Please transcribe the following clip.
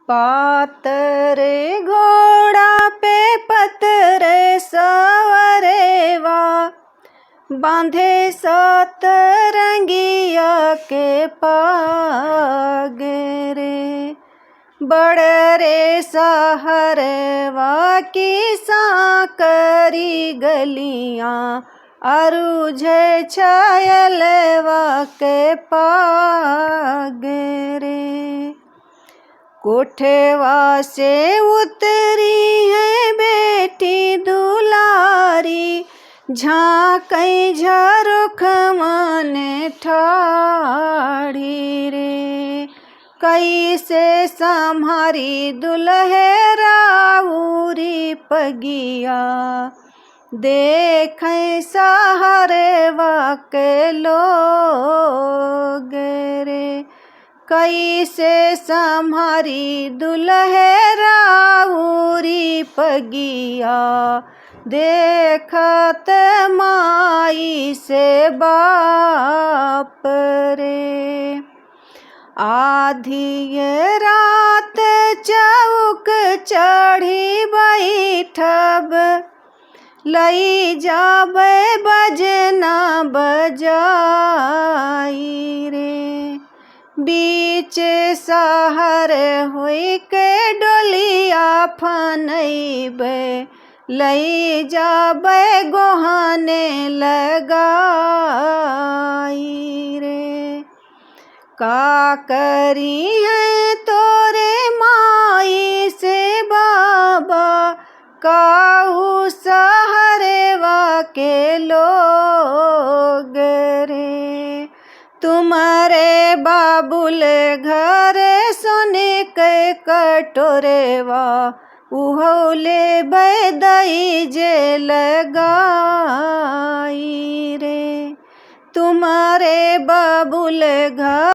पातरे घोड़ा पे पतरे सवरेवा, बांधे सतरंगिया के पागे रे। बड़ रे सहरवा की सांकरी गलियां, अरुझे छयलवा के पागे रे। कोठवा से उतरी है बेटी दुलारी, झांकई झरुख माने ठाड़ी रे। कैसे सम्हारी दुल्हे राउरी पगिया, देखें सहरवा के लोग रे। कैसे सम्हारी दुल्हे राउरी पगिया, देखत माई से बाप रे। आधी रात चौक चढ़ी बैठब, लई जाबे बजना बजाई रे। बीच सहर हुई के डोलिया फनैबे, लई जाबे गोहाने लगाई रे। का करी है तोरे माई से बाबा, काऊ सहरवा के लोग रे। तुम्हारे बाबुल घर सोने के कटोरेवा, उहौले बैदई जे लगाई रे। तुम्हारे बाबुल घर